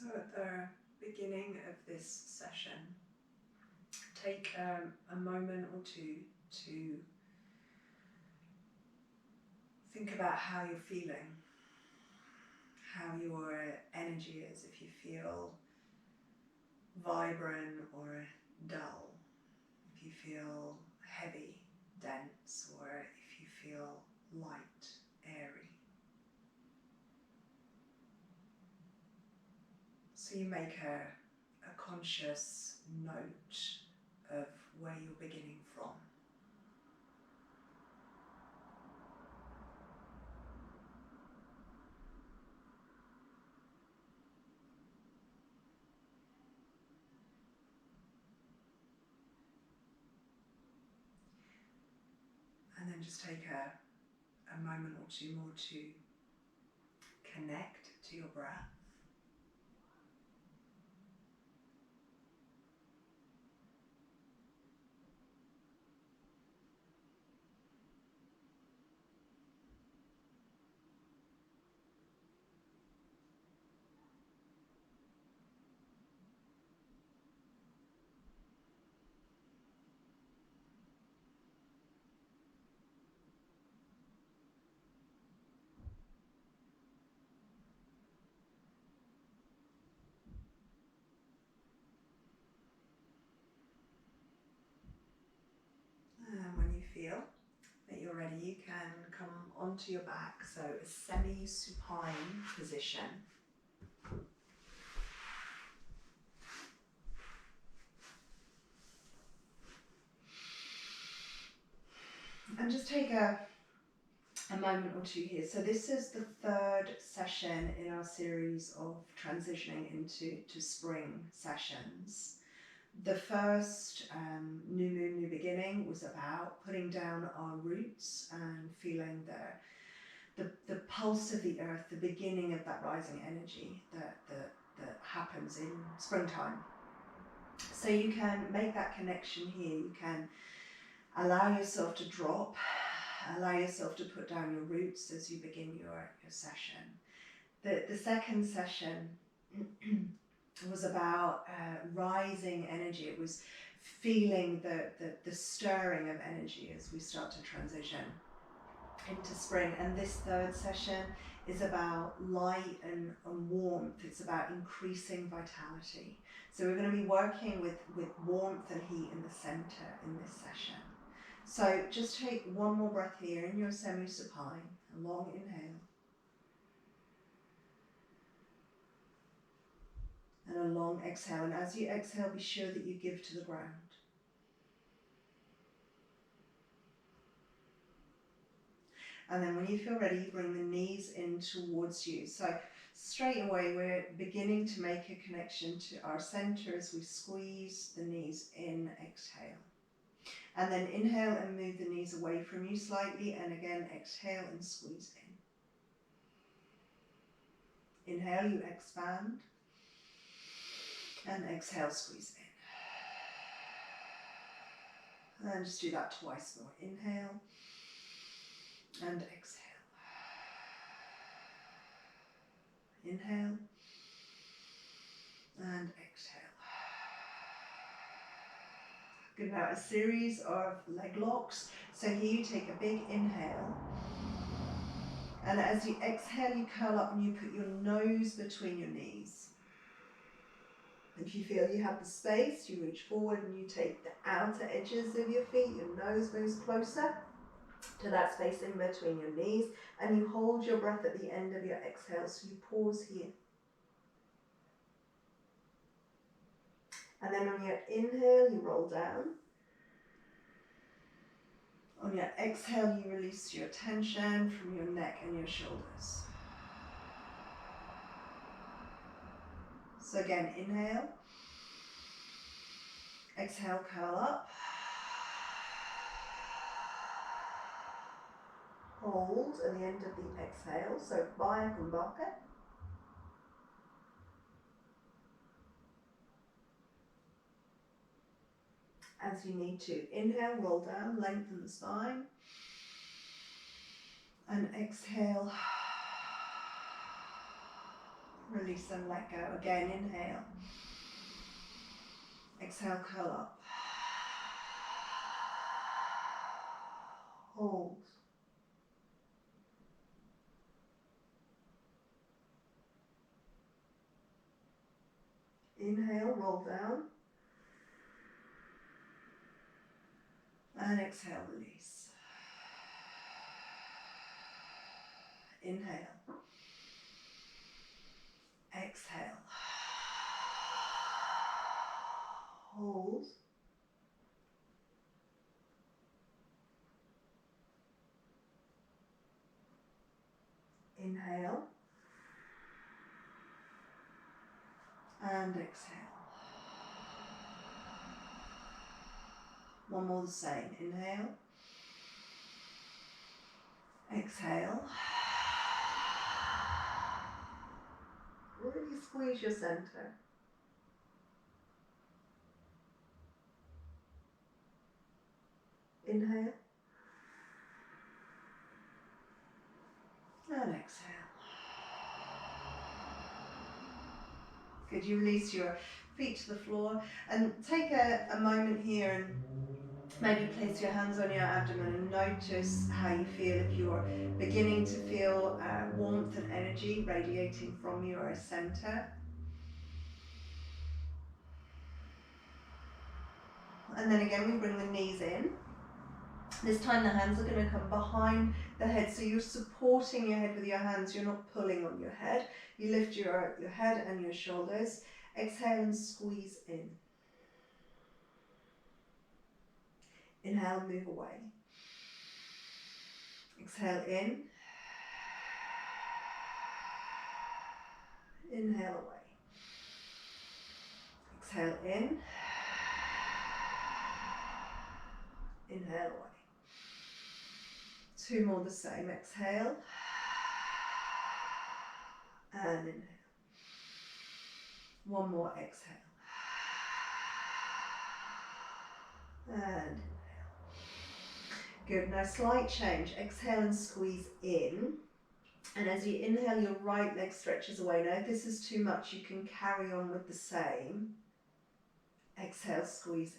So at the beginning of this session, take a moment or two to think about how you're feeling, how your energy is, if you feel vibrant or dull, if you feel heavy, dense, or if you feel light, airy. So you make a conscious note of where you're beginning from. And then just take a moment or two more to connect to your breath. And when you feel that you're ready, you can come onto your back, so a semi-supine position. And just take a moment or two here. So this is the third session in our series of transitioning into spring sessions. The first New Moon, New Beginning was about putting down our roots and feeling the pulse of the earth, the beginning of that rising energy that happens in springtime. So you can make that connection here. You can allow yourself to drop, allow yourself to put down your roots as you begin your session. The second session was about rising energy. It was feeling the stirring of energy as we start to transition into spring. And this third session is about light and warmth. It's about increasing vitality. So we're going to be working with warmth and heat in the center in this session. So just take one more breath here in your semi-supine, a long inhale. And a long exhale. And as you exhale, be sure that you give to the ground. And then when you feel ready, you bring the knees in towards you. So straight away, we're beginning to make a connection to our center as we squeeze the knees in, exhale. And then inhale and move the knees away from you slightly. And again, exhale and squeeze in. Inhale, you expand. And exhale, squeeze in. And just do that twice more. Inhale and exhale. Inhale and exhale. Good. Now a series of leg locks. So here you take a big inhale. And as you exhale, you curl up and you put your nose between your knees. If you feel you have the space, you reach forward and you take the outer edges of your feet, your nose moves closer to that space in between your knees, and you hold your breath at the end of your exhale, so you pause here. And then on your inhale, you roll down. On your exhale, you release your tension from your neck and your shoulders. So again, inhale. Exhale, curl up. Hold at the end of the exhale, so baya kumbhaka. As you need to. Inhale, roll down, lengthen the spine. And exhale, Release and let go. Again, inhale. Exhale, curl up. Hold. Inhale, roll down. And exhale, release. Inhale. Exhale. Hold. Inhale. And exhale. One more the same. Inhale. Exhale. Really squeeze your center. Inhale. And exhale. Good, you release your feet to the floor and take a moment here and maybe place your hands on your abdomen and notice how you feel. If you're beginning to feel warmth and energy radiating from your center. And then again we bring the knees in. This time the hands are going to come behind the head, so you're supporting your head with your hands, you're not pulling on your head. You lift your head and your shoulders. Exhale and squeeze in. Inhale, move away. Exhale in. Inhale away. Exhale in. Inhale away. Two more the same. Exhale. And inhale. One more. Exhale. And inhale. Good. Now slight change. Exhale and squeeze in. And as you inhale, your right leg stretches away. Now if this is too much, you can carry on with the same. Exhale, squeeze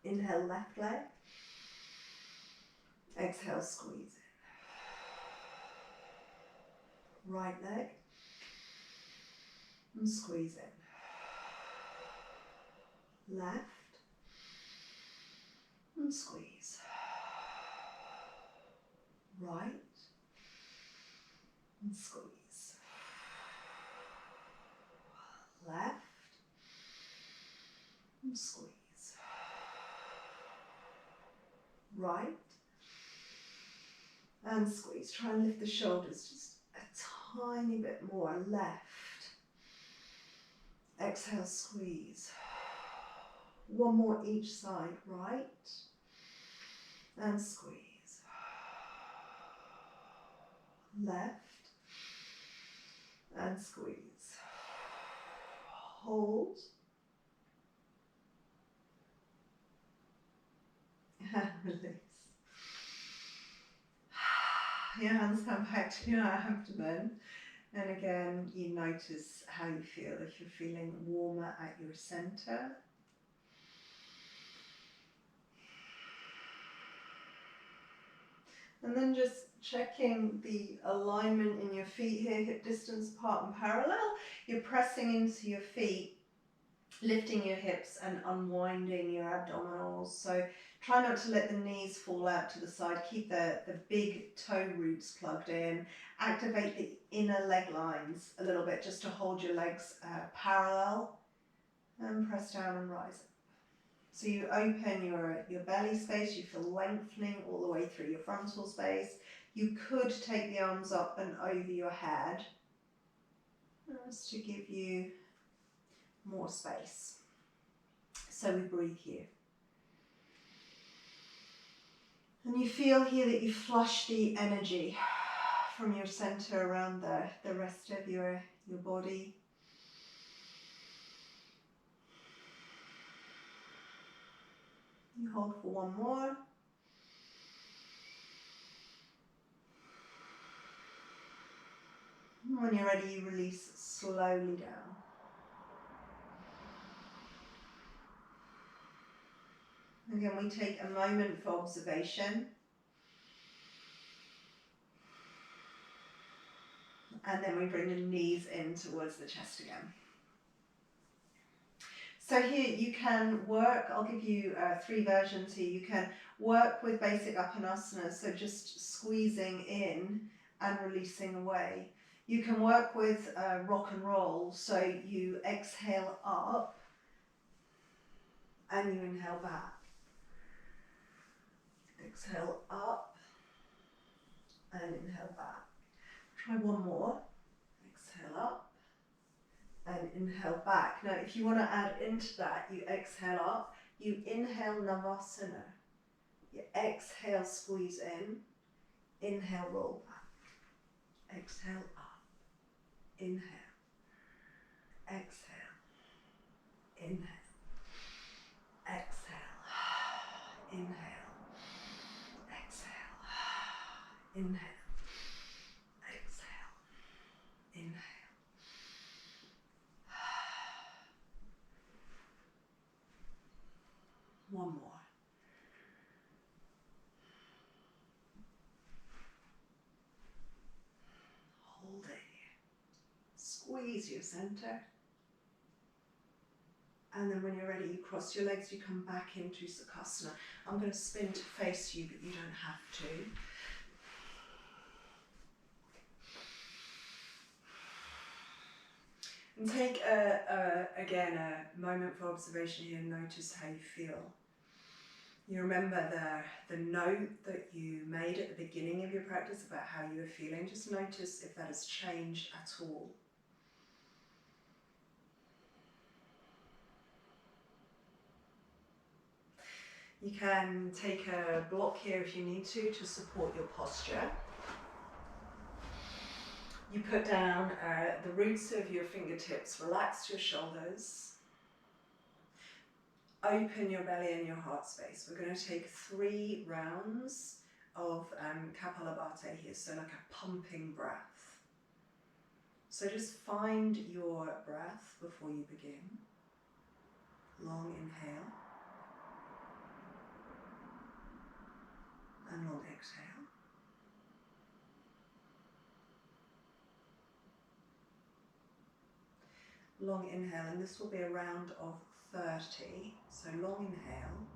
in. Inhale, left leg. Exhale, squeeze in. Right leg. And squeeze in. Left. And squeeze. Right. And squeeze. Left. And squeeze. Right. And squeeze. Try and lift the shoulders just a tiny bit more. Left. Exhale, squeeze. One more each side. Right. And squeeze. Left. And squeeze. Hold. And release. Your hands come back to your abdomen. And again, you notice how you feel. If you're feeling warmer at your center. And then just checking the alignment in your feet here, hip distance apart and parallel. You're pressing into your feet, lifting your hips and unwinding your abdominals. So try not to let the knees fall out to the side. Keep the big toe roots plugged in. Activate the inner leg lines a little bit just to hold your legs parallel. And press down and rise up. So you open your belly space, you feel lengthening all the way through your frontal space. You could take the arms up and over your head just to give you more space. So we breathe here. And you feel here that you flush the energy from your center around the rest of your body. You hold for one more. When you're ready, you release slowly down. Again, we take a moment for observation. And then we bring the knees in towards the chest again. So here you can work, I'll give you 3 versions here. You can work with basic Uttanasana, so just squeezing in and releasing away. You can work with rock and roll, so you exhale up and you inhale back. Exhale up and inhale back. Try one more. Exhale up and inhale back. Now, if you want to add into that, you exhale up, you inhale Navasana. You exhale, squeeze in, inhale, roll back. Exhale up, inhale, exhale, inhale, exhale, inhale, exhale, inhale. Inhale. One more. Holding. Squeeze your center. And then when you're ready, you cross your legs, you come back into Sukhasana. I'm going to spin to face you, but you don't have to. And take, again, a moment for observation here and notice how you feel. You remember the note that you made at the beginning of your practice about how you were feeling. Just notice if that has changed at all. You can take a block here if you need to support your posture. You put down the roots of your fingertips, relax your shoulders, open your belly and your heart space. We're going to take 3 rounds of Kapalabhati here, so like a pumping breath. So just find your breath before you begin. Long inhale and long exhale. Long inhale, and this will be a round of 30. So long inhale.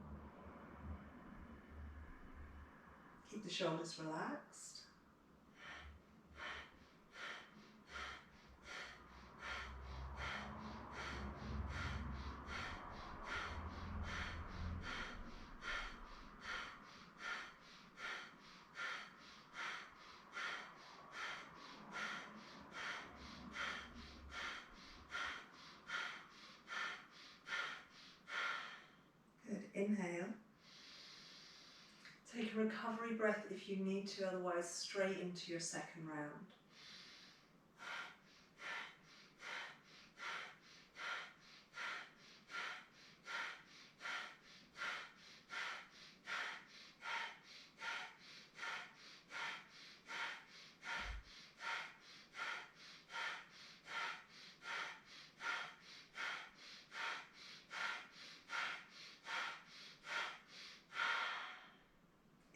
Keep the shoulders relaxed. Inhale. Take a recovery breath if you need to, otherwise straight into your second round.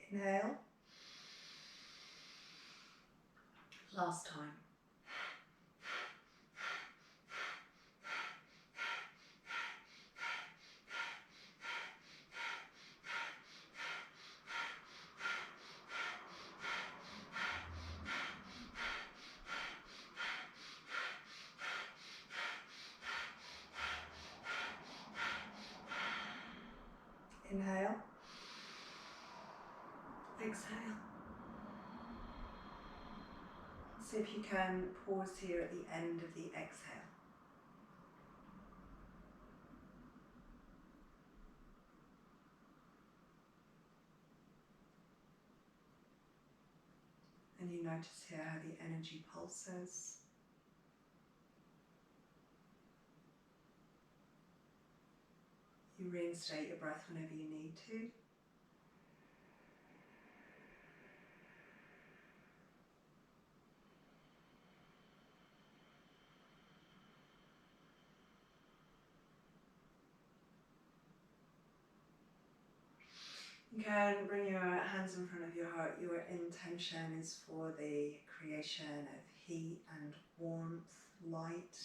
Inhale. Last time. Inhale. Exhale. See if you can pause here at the end of the exhale. And you notice here how the energy pulses. You reinstate your breath whenever you need to. You can bring your hands in front of your heart. Your intention is for the creation of heat and warmth, light.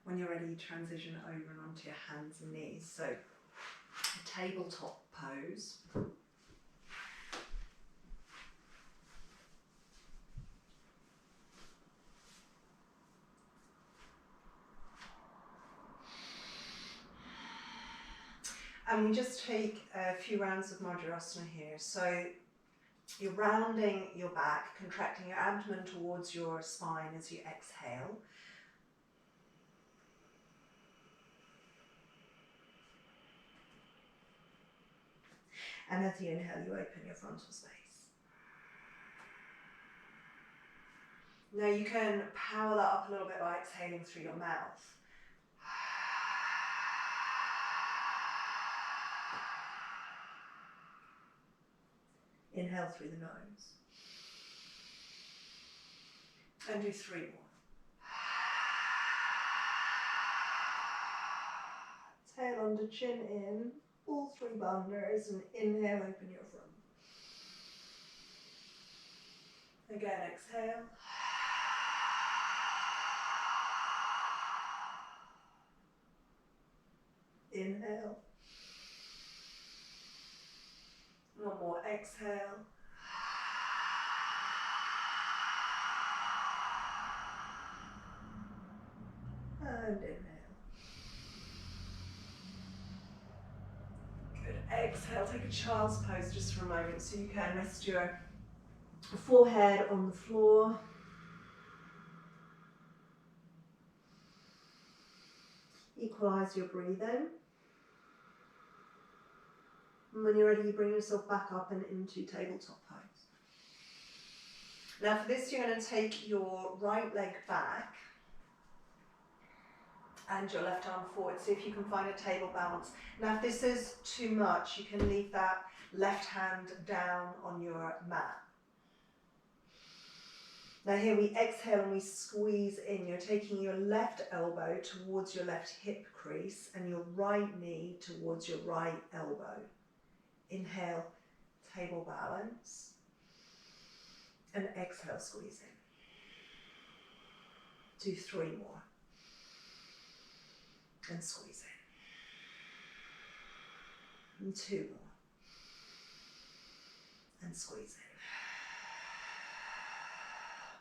When you're ready, transition over and onto your hands and knees. So, a tabletop pose. And we just take a few rounds of Madhurasana here. So you're rounding your back, contracting your abdomen towards your spine as you exhale. And as you inhale, you open your frontal space. Now you can power that up a little bit by exhaling through your mouth. Inhale through the nose. And do 3 more. Exhale under chin in, all 3 bandhas, and inhale, open your front. Again, exhale. Inhale. One more, exhale. And inhale. Good. Exhale, take a child's pose just for a moment so you can rest your forehead on the floor. Equalize your breathing. And when you're ready, you bring yourself back up and into tabletop pose. Now for this, you're going to take your right leg back and your left arm forward. See if you can find a table balance. Now if this is too much, you can leave that left hand down on your mat. Now here we exhale and we squeeze in. You're taking your left elbow towards your left hip crease and your right knee towards your right elbow. Inhale, table balance. And exhale, squeeze in. Do 3 more. And squeeze in. And 2 more. And squeeze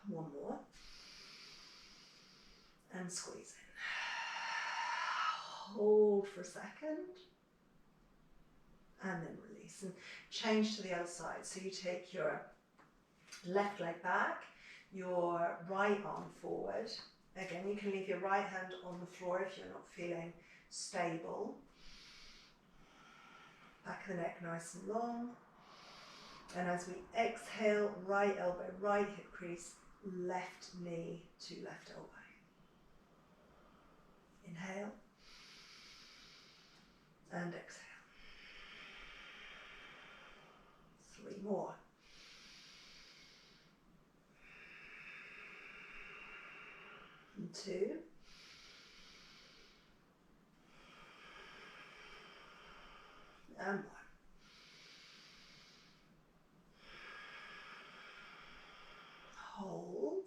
in. 1 more. And squeeze in. Hold for a second. And then release. And change to the other side. So you take your left leg back, your right arm forward. Again, you can leave your right hand on the floor if you're not feeling stable. Back of the neck nice and long. And as we exhale, right elbow, right hip crease, left knee to left elbow. Inhale. And exhale. 3 more. And 2. And 1. Hold.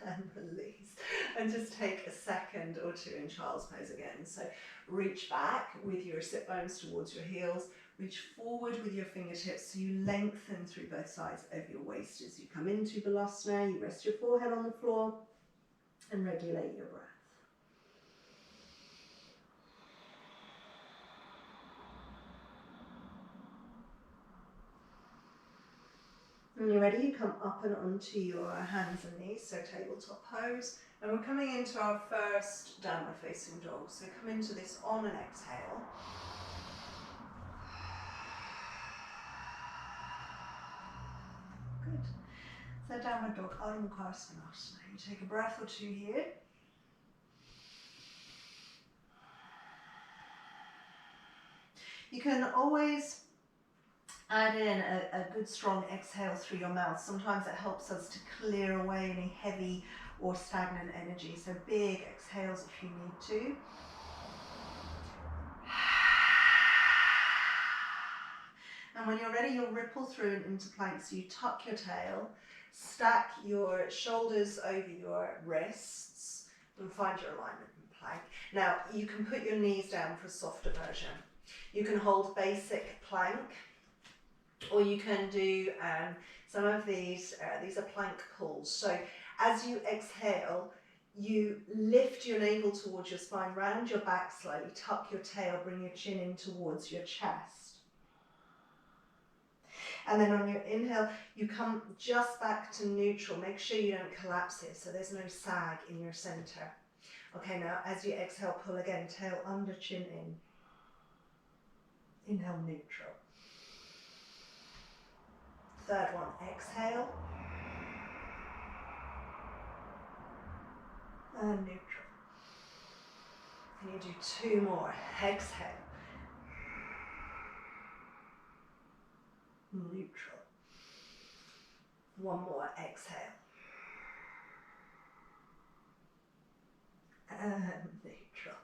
And release. And just take a second or 2 in child's pose again. So reach back with your sit bones towards your heels. Reach forward with your fingertips so you lengthen through both sides of your waist as you come into Balasana. You rest your forehead on the floor and regulate your breath. When you're ready, you come up and onto your hands and knees, so tabletop pose. And we're coming into our first downward facing dog. So come into this on an exhale. Good. So downward dog, Ardha Mukha Svanasana. You take a breath or 2 here. You can always Add in a good strong exhale through your mouth. Sometimes it helps us to clear away any heavy or stagnant energy. So big exhales if you need to. And when you're ready, you'll ripple through into plank. So you tuck your tail, stack your shoulders over your wrists, and find your alignment in plank. Now, you can put your knees down for a softer version. You can hold basic plank, or you can do some of these are plank pulls. So as you exhale, you lift your navel towards your spine, round your back slightly, tuck your tail, bring your chin in towards your chest. And then on your inhale, you come just back to neutral. Make sure you don't collapse here, so there's no sag in your center. Okay, now as you exhale, pull again, tail under, chin in. Inhale, neutral. Third one, exhale. And neutral. And you do two more. Exhale. Neutral. One more, exhale. And neutral.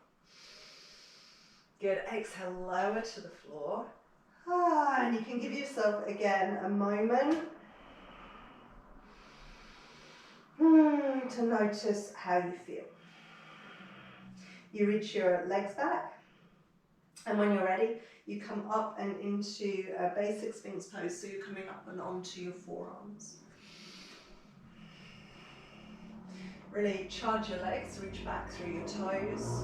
Good, exhale, lower to the floor. And you can give yourself, again, a moment to notice how you feel. You reach your legs back, and when you're ready, you come up and into a basic Sphinx pose, so you're coming up and onto your forearms. Really charge your legs, reach back through your toes.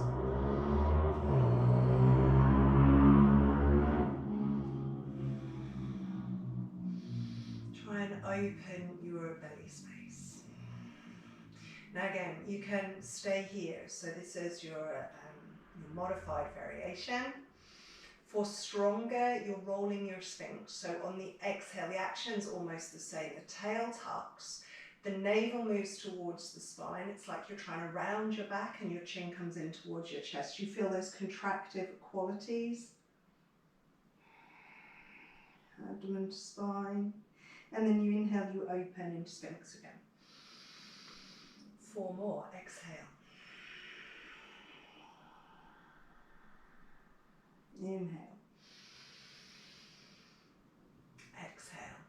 Try and open your belly space. Now again, you can stay here, so this is your modified variation. For stronger, you're rolling your Sphinx. So on the exhale, the action's almost the same. The tail tucks, the navel moves towards the spine. It's like you're trying to round your back and your chin comes in towards your chest. You feel those contractive qualities. Abdomen to spine. And then you inhale, you open into Sphinx again. 4 more, exhale. Inhale. Exhale.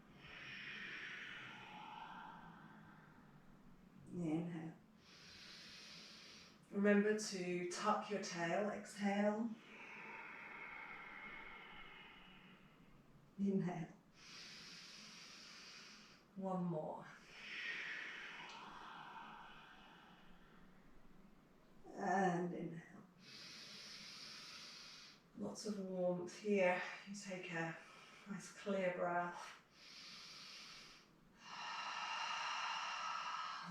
Inhale. Remember to tuck your tail, exhale. Inhale. One more. And inhale. Lots of warmth here. You take a nice clear breath.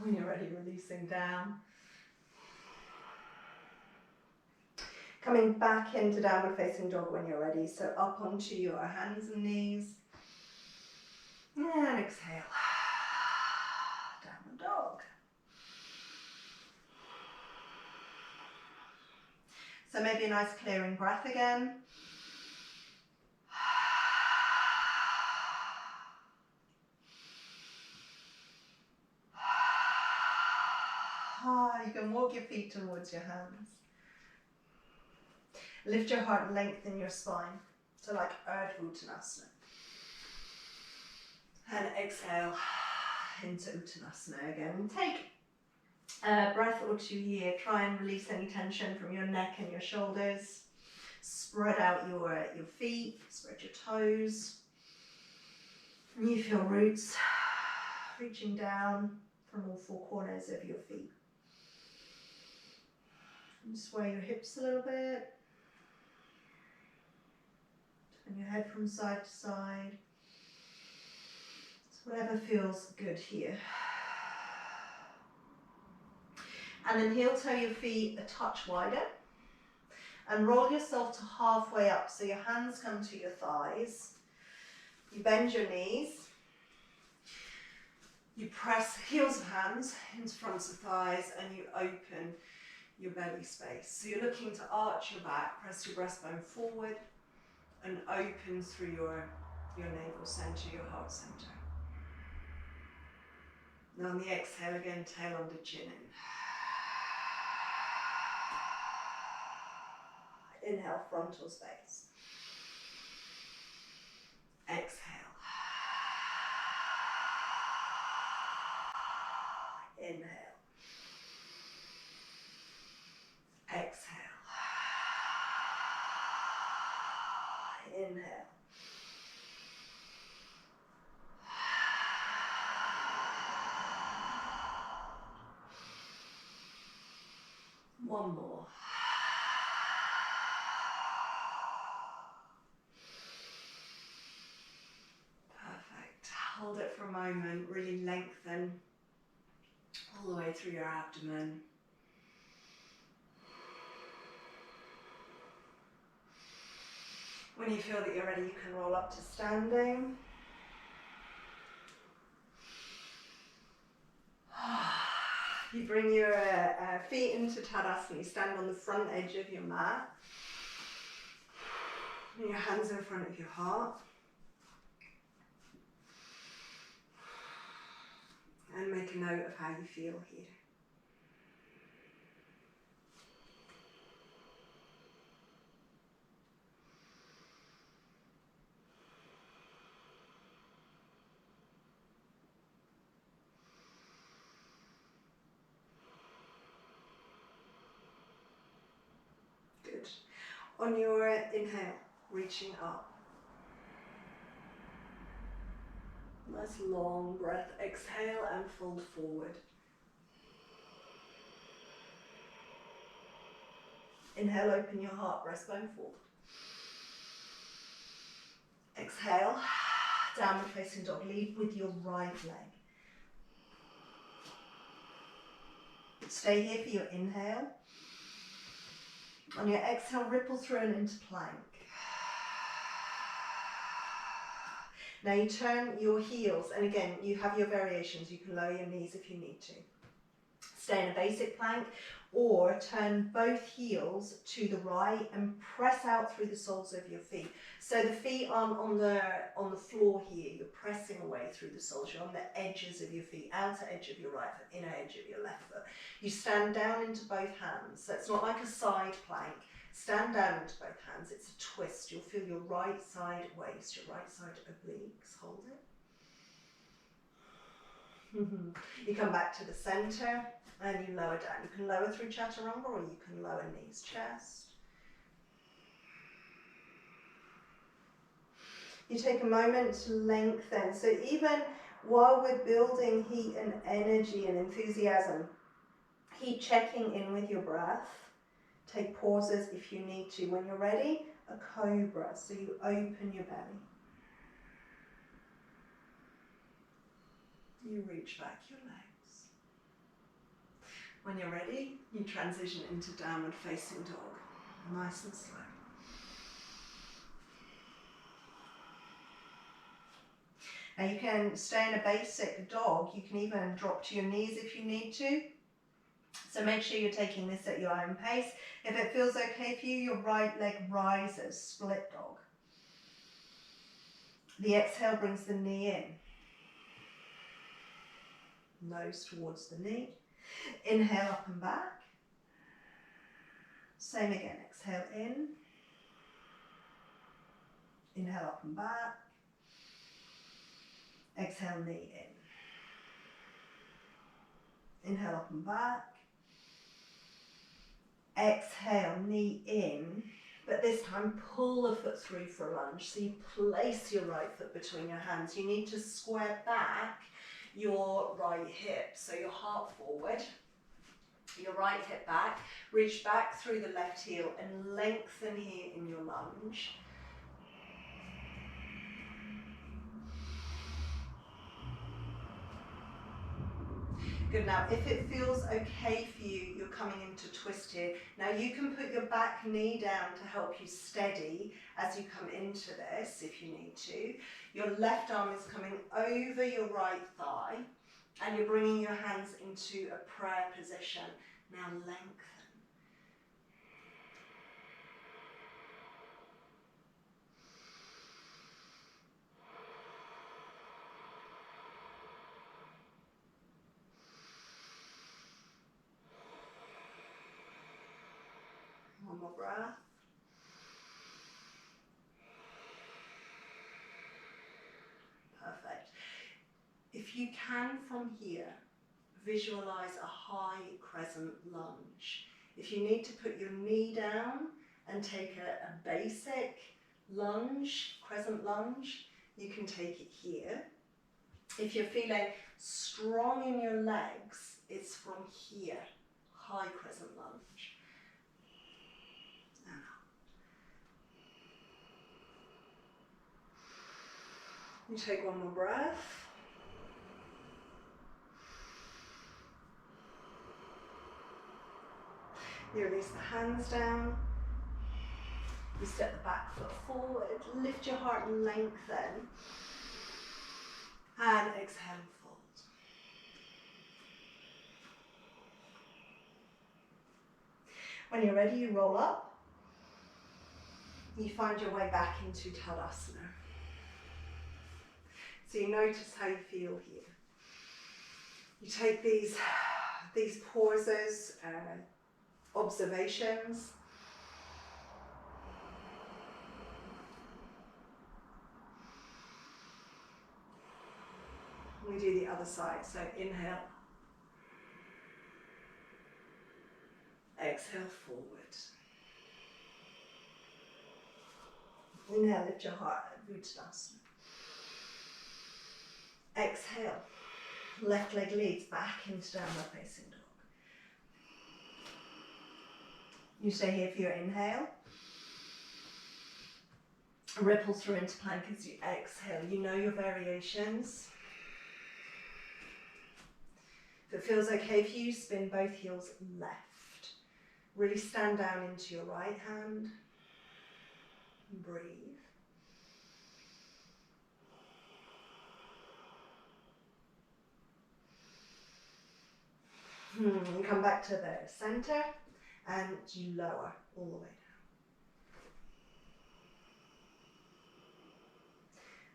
When you're ready, releasing down. Coming back into downward facing dog when you're ready. So up onto your hands and knees. And exhale. Downward dog. So maybe a nice clearing breath again. You can walk your feet towards your hands. Lift your heart and lengthen your spine. So like Uttanasana. And exhale into Uttanasana again. Take a breath or two here. Try and release any tension from your neck and your shoulders. Spread out your feet, spread your toes. And you feel roots reaching down from all 4 corners of your feet. And sway your hips a little bit. Turn your head from side to side. So whatever feels good here. And then heel toe your feet a touch wider. And roll yourself to halfway up. So your hands come to your thighs. You bend your knees. You press heels of hands into fronts of thighs and you open your belly space. So you're looking to arch your back, press your breastbone forward and open through your your navel center, your heart center. Now on the exhale again, tail under, chin in. Inhale, frontal space. Exhale. Inhale. Exhale. Inhale. One more. Perfect. Hold it for a moment. Really lengthen all the way through your abdomen. When you feel that you're ready, you can roll up to standing. You bring your feet into Tadasana. You stand on the front edge of your mat. And your hands in front of your heart. And make a note of how you feel here. Good. On your inhale, reaching up. Nice long breath. Exhale and fold forward. Inhale, open your heart, breastbone forward. Exhale, downward facing dog. Lead with your right leg. Stay here for your inhale. On your exhale, ripple through and into plank. Now you turn your heels, and again, you have your variations. You can lower your knees if you need to. Stay in a basic plank, or turn both heels to the right and press out through the soles of your feet. So the feet aren't on the floor here. You're pressing away through the soles. You're on the edges of your feet, outer edge of your right foot, inner edge of your left foot. You stand down into both hands. So it's not like a side plank. Stand down into both hands. It's a twist. You'll feel your right side waist, your right side obliques. Hold it. You come back to the center and you lower down. You can lower through chaturanga or you can lower knees, chest. You take a moment to lengthen. So even while we're building heat and energy and enthusiasm, keep checking in with your breath. Take pauses if you need to. When you're ready, a cobra. So you open your belly. You reach back your legs. When you're ready, you transition into downward facing dog. Nice and slow. Now you can stay in a basic dog. You can even drop to your knees if you need to. So make sure you're taking this at your own pace. If it feels okay for you, your right leg rises, split dog. The exhale brings the knee in. Nose towards the knee. Inhale up and back. Same again, exhale in. Inhale up and back. Exhale, knee in. Inhale up and back. Exhale, knee in, but this time pull the foot through for a lunge. So you place your right foot between your hands. You need to square back your right hip. So your heart forward, your right hip back, reach back through the left heel and lengthen here in your lunge. Good. Now, if it feels okay for you, you're coming into twist here. Now, you can put your back knee down to help you steady as you come into this, if you need to. Your left arm is coming over your right thigh, and you're bringing your hands into a prayer position. Now, lengthen. One more breath. Perfect. If you can from here, visualize a high crescent lunge. If you need to put your knee down and take a basic lunge, crescent lunge, you can take it here. If you're feeling strong in your legs, it's from here, high crescent lunge. And up. You take one more breath. You release the hands down. You step the back foot forward, lift your heart and lengthen. And exhale and fold. When you're ready, you roll up. You find your way back into Tadasana. So you notice how you feel here. You take these pauses, observations. We do the other side, so inhale. Exhale, forward. Inhale, lift your heart, Uttanasana. Exhale, left leg leads back into downward facing dog. You stay here for your inhale. Ripple through into plank as you exhale. You know your variations. If it feels okay for you, spin both heels left. Really stand down into your right hand. Breathe. You come back to the center and you lower all the way down.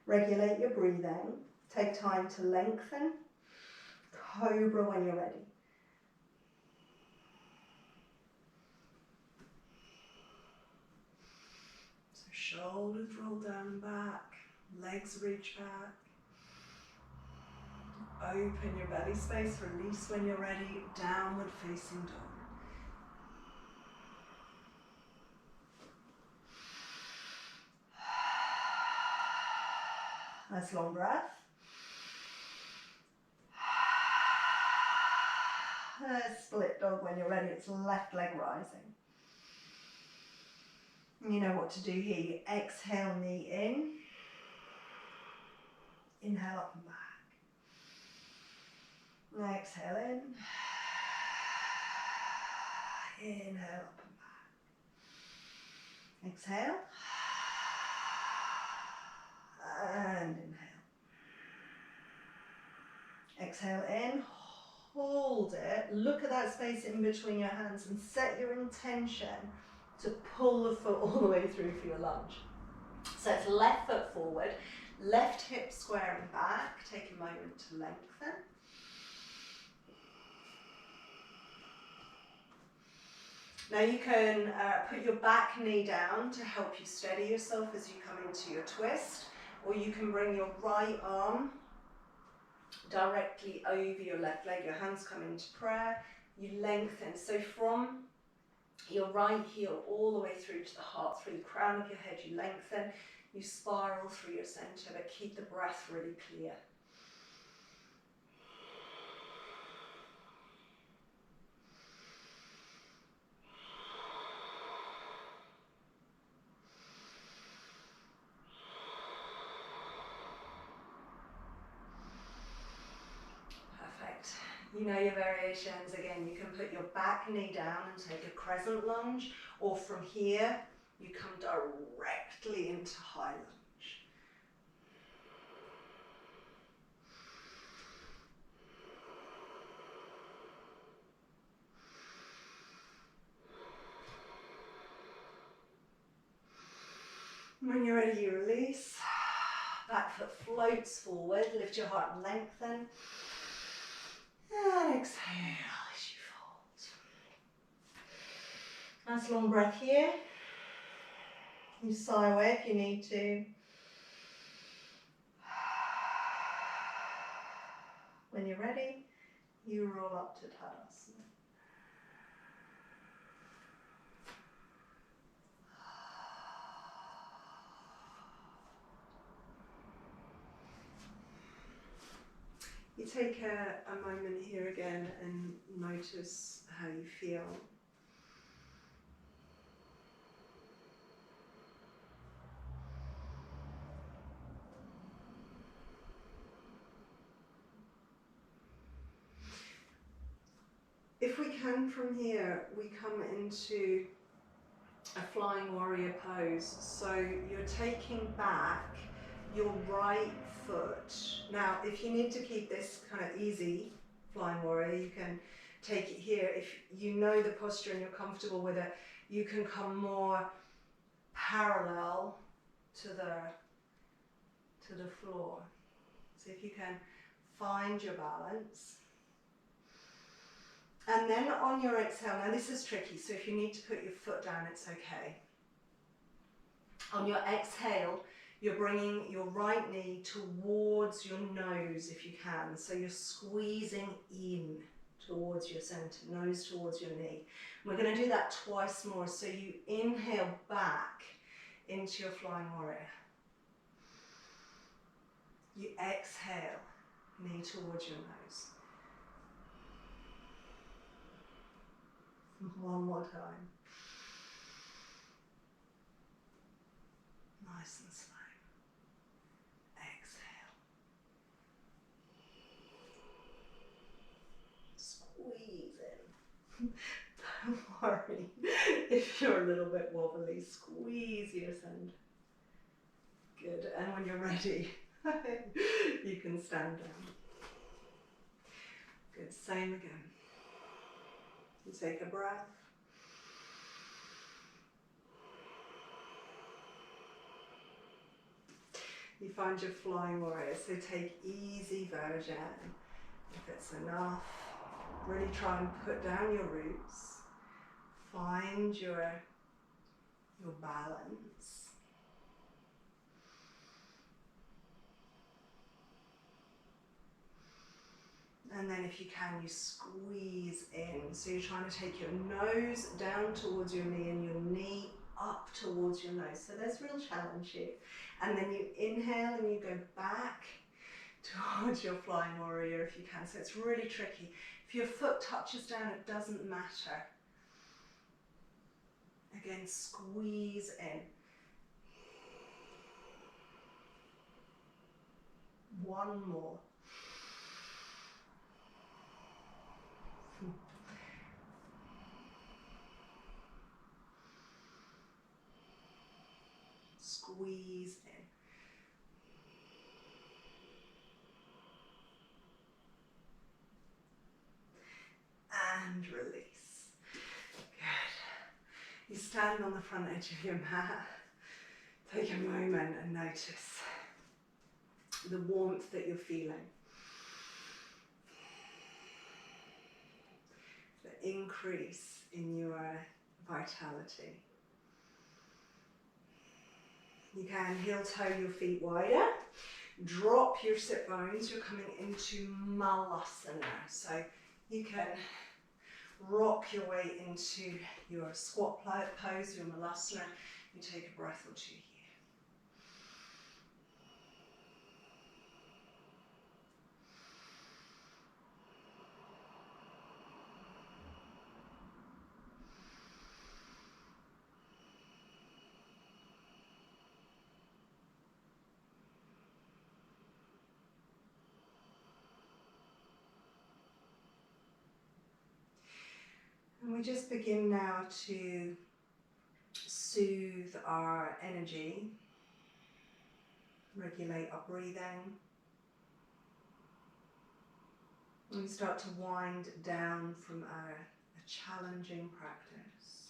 Regulate your breathing. Take time to lengthen. Cobra when you're ready. So shoulders roll down back, legs reach back. Open your belly space, release when you're ready, downward facing dog. Nice long breath. Split dog when you're ready, it's left leg rising. You know what to do here. You exhale, knee in. Inhale up and back. Exhale in. Inhale up and back. Exhale. And inhale. Exhale in. Hold it. Look at that space in between your hands and set your intention to pull the foot all the way through for your lunge. So it's left foot forward, left hip squaring back. Take a moment to lengthen. Now you can put your back knee down to help you steady yourself as you come into your twist, or you can bring your right arm directly over your left leg. Your hands come into prayer. You lengthen. So from your right heel all the way through to the heart, through the crown of your head, you lengthen. You spiral through your center, but keep the breath really clear. You know your variations. Again, you can put your back knee down and take a crescent lunge, or from here, you come directly into high lunge. When you're ready, you release. Back foot floats forward. Lift your heart and lengthen. And exhale as you fold. Nice long breath here. You sigh away if you need to. When you're ready, you roll up to Tadasana. You take a moment here again and notice how you feel. If we can from here, we come into a flying warrior pose. So you're taking back your right foot. Now, if you need to keep this kind of easy, flying warrior, you can take it here. If you know the posture and you're comfortable with it, you can come more parallel to the floor. So if you can find your balance. And then on your exhale, now this is tricky, so if you need to put your foot down, it's okay. On your exhale, you're bringing your right knee towards your nose if you can. So you're squeezing in towards your center, nose towards your knee. We're going to do that twice more. So you inhale back into your flying warrior. You exhale, knee towards your nose. One more time. Nice and slow. Exhale. Squeeze in. Don't worry if you're a little bit wobbly. Squeeze your center. Good. And when you're ready, you can stand down. Good. Same again. You take a breath. You find your flying warrior, so take easy version. If it's enough, really try and put down your roots. Find your balance. And then if you can, you squeeze in. So you're trying to take your nose down towards your knee and your knee up towards your nose. So there's real challenge here. And then you inhale and you go back towards your flying warrior if you can. So it's really tricky. If your foot touches down, it doesn't matter. Again, squeeze in. One more. Squeeze in. And release. Good. You stand on the front edge of your mat. Take a moment and notice the warmth that you're feeling. The increase in your vitality. You can heel toe your feet wider. Drop your sit bones. You're coming into Malasana. So you can rock your way into your squat pose, your Malasana. You take a breath or two here. And we just begin now to soothe our energy, regulate our breathing. And we start to wind down from a challenging practice.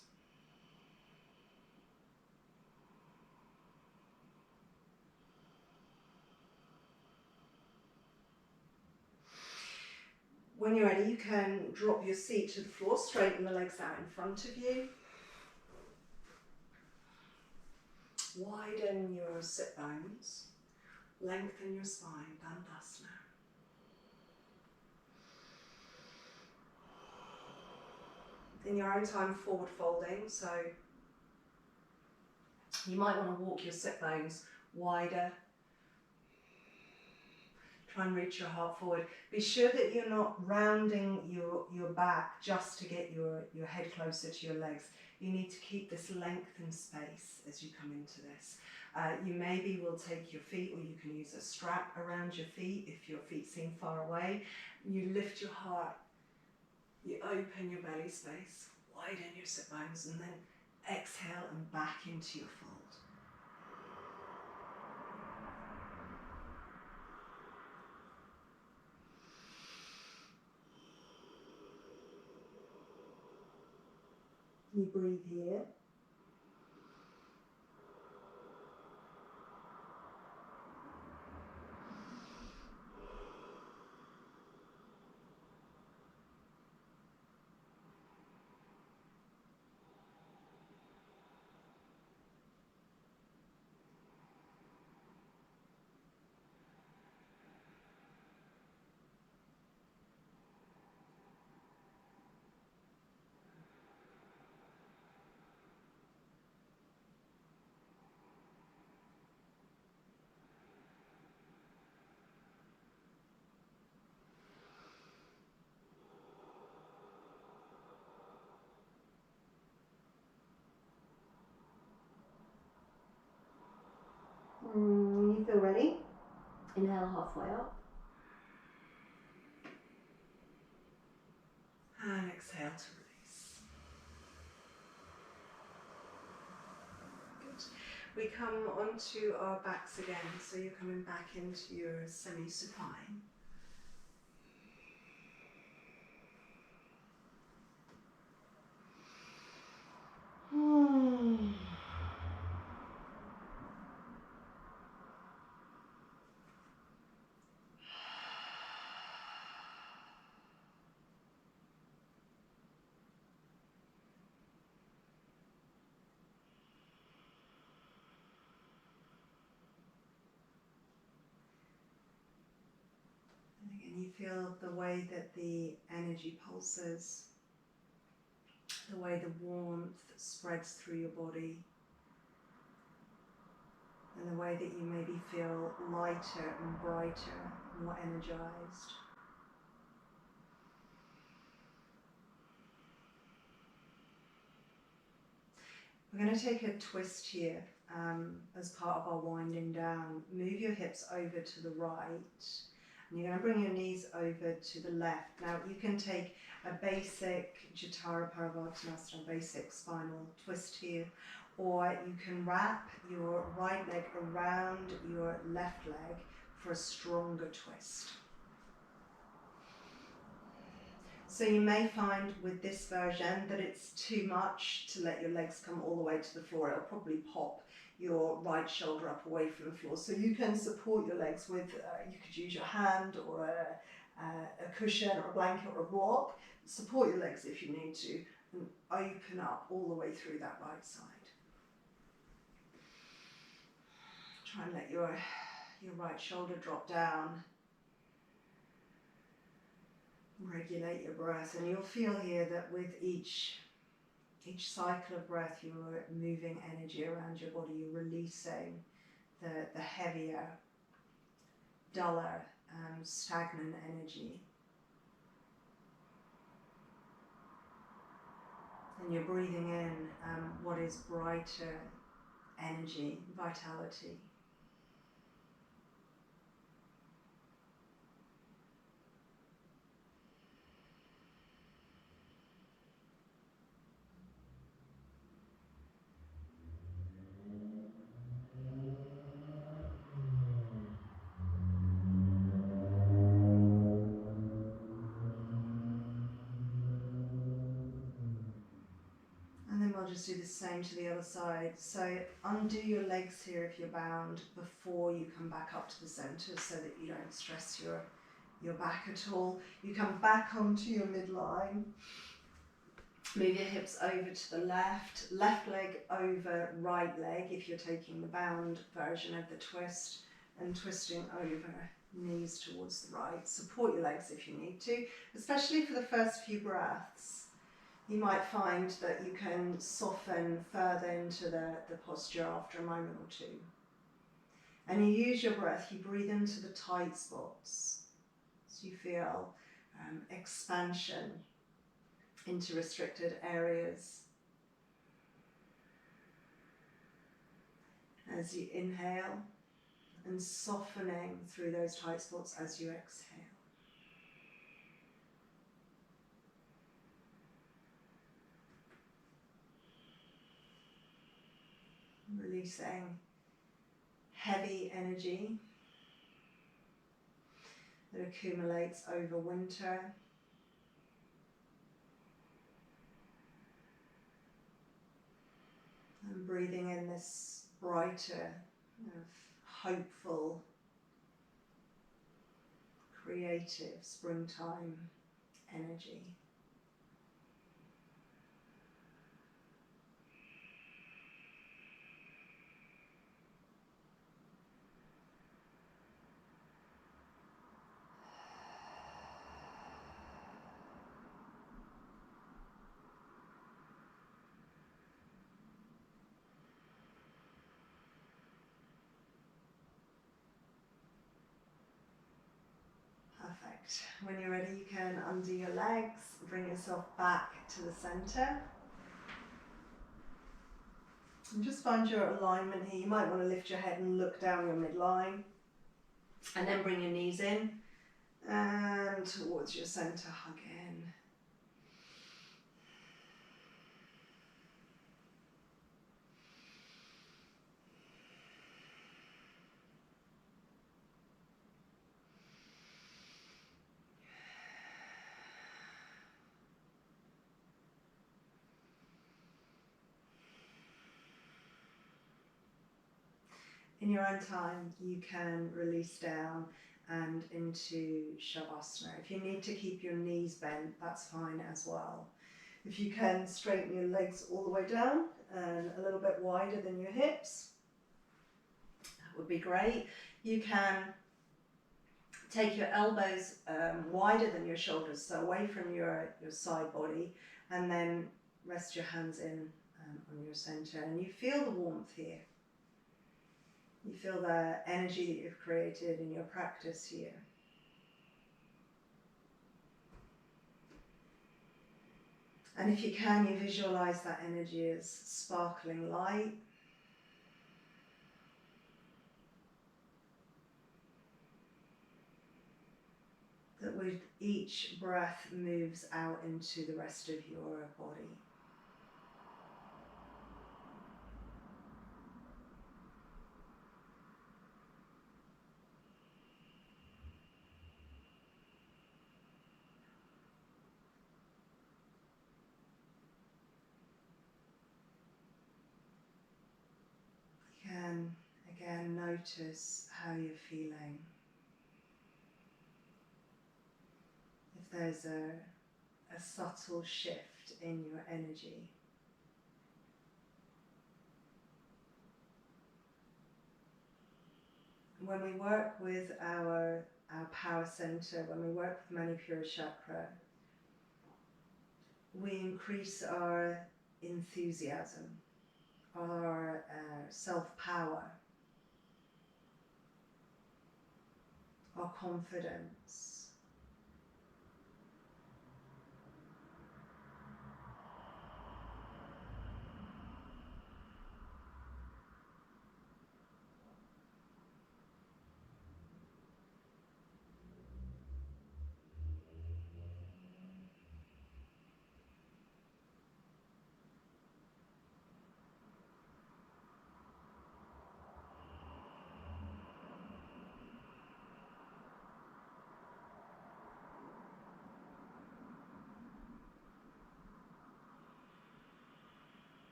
When you're ready, you can drop your seat to the floor, straighten the legs out in front of you. widen your sit bones, lengthen your spine, Tadasana. In your own time, forward folding, so you might want to walk your sit bones wider. Try and reach your heart forward. Be sure that you're not rounding your back just to get your head closer to your legs. You need to keep this lengthened space as you come into this. You maybe will take your feet, or you can use a strap around your feet if your feet seem far away. You lift your heart, you open your belly space, widen your sit bones, and then exhale and back into your fold. You breathe here. You feel ready? Inhale halfway up. And exhale to release. Good. We come onto our backs again, so you're coming back into your semi-supine. And you feel the way that the energy pulses, the way the warmth spreads through your body, and the way that you maybe feel lighter and brighter, more energized. We're going to take a twist here as part of our winding down. Move your hips over to the right, and you're going to bring your knees over to the left. Now you can take a basic Jatara Parivartanasana, basic spinal twist here, or you can wrap your right leg around your left leg for a stronger twist. So you may find with this version that it's too much to let your legs come all the way to the floor. It'll probably pop your right shoulder up away from the floor. So you can support your legs with, you could use your hand or a cushion or a blanket or a block. Support your legs if you need to, and open up all the way through that right side. Try and let your right shoulder drop down. Regulate your breath, and you'll feel here that with each cycle of breath you're moving energy around your body. You're releasing the heavier, duller, stagnant energy, and you're breathing in what is brighter energy, vitality. I'll just do the same to the other side. So undo your legs here if you're bound before you come back up to the center, so that you don't stress your back at all. You come back onto your midline, Move your hips over to the left leg over right leg if you're taking the bound version of the twist, and twisting over, knees towards the right. Support your legs if you need to, especially for the first few breaths. You might find that you can soften further into the posture after a moment or two. And you use your breath, you breathe into the tight spots. So you feel expansion into restricted areas. As you inhale, and softening through those tight spots as you exhale. Releasing heavy energy that accumulates over winter. And breathing in this brighter, hopeful, creative springtime energy. Perfect. When you're ready, you can undo your legs, bring yourself back to the center. And just find your alignment here. You might want to lift your head and look down your midline. And then bring your knees in and towards your center, hug in. In your own time, you can release down and into Shavasana. If you need to keep your knees bent, that's fine as well. If you can straighten your legs all the way down and a little bit wider than your hips, that would be great. You can take your elbows wider than your shoulders, so away from your side body, and then rest your hands in on your center. And you feel the warmth here. You feel the energy that you've created in your practice here. And if you can, you visualize that energy as sparkling light. That with each breath moves out into the rest of your body. Again, notice how you're feeling. If there's a subtle shift in your energy. When we work with our power center, when we work with Manipura chakra, we increase our enthusiasm, our self-power, our confidence.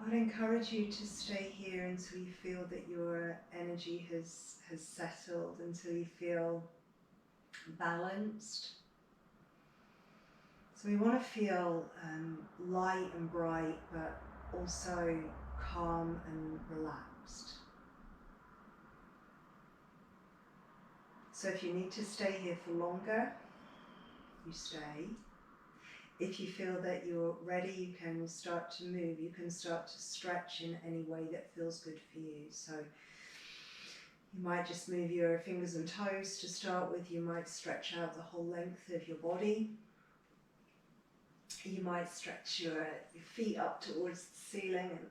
would encourage you to stay here until you feel that your energy has settled, until you feel balanced. So we want to feel light and bright, but also calm and relaxed. So if you need to stay here for longer, you stay. If you feel that you're ready, you can start to move. You can start to stretch in any way that feels good for you. So you might just move your fingers and toes to start with. You might stretch out the whole length of your body. You might stretch your feet up towards the ceiling and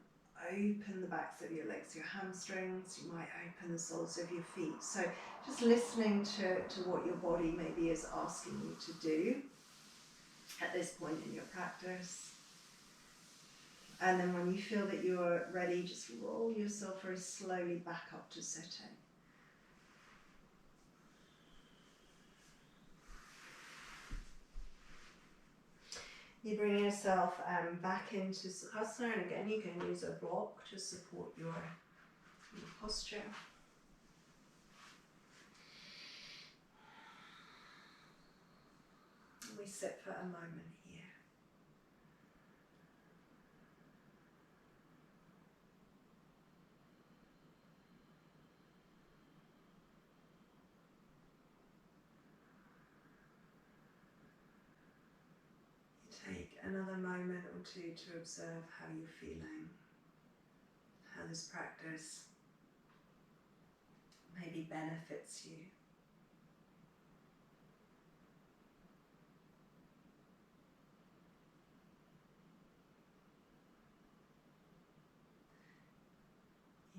open the backs of your legs, your hamstrings. You might open the soles of your feet. So just listening to what your body maybe is asking you to do at this point in your practice. And then when you feel that you're ready, just roll yourself very slowly back up to sitting. You bring yourself back into Shavasana, and again you can use a block to support your posture. We sit for a moment here. Take another moment or two to observe how you're feeling, how this practice maybe benefits you.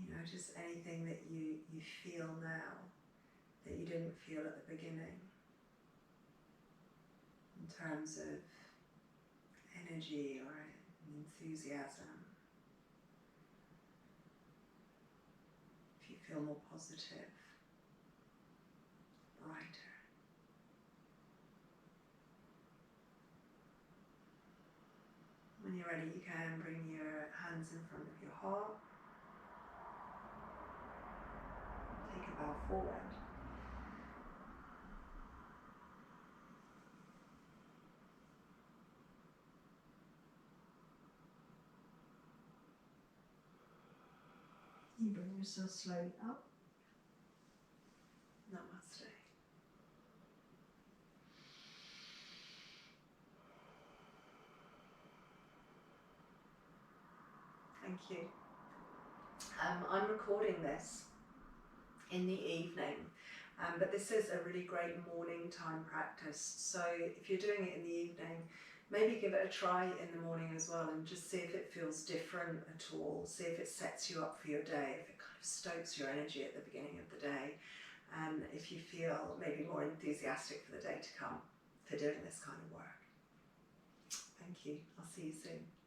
You notice anything that you feel now that you didn't feel at the beginning in terms of energy or enthusiasm. If you feel more positive, brighter. When you're ready, you can bring your hands in front of your heart. Take a bow forward. You bring yourself slowly up. Namaste. Thank you. I'm recording this in the evening, but this is a really great morning time practice. So if you're doing it in the evening, maybe give it a try in the morning as well and just see if it feels different at all. See if it sets you up for your day, if it kind of stokes your energy at the beginning of the day, and if you feel maybe more enthusiastic for the day to come for doing this kind of work. Thank you. I'll see you soon.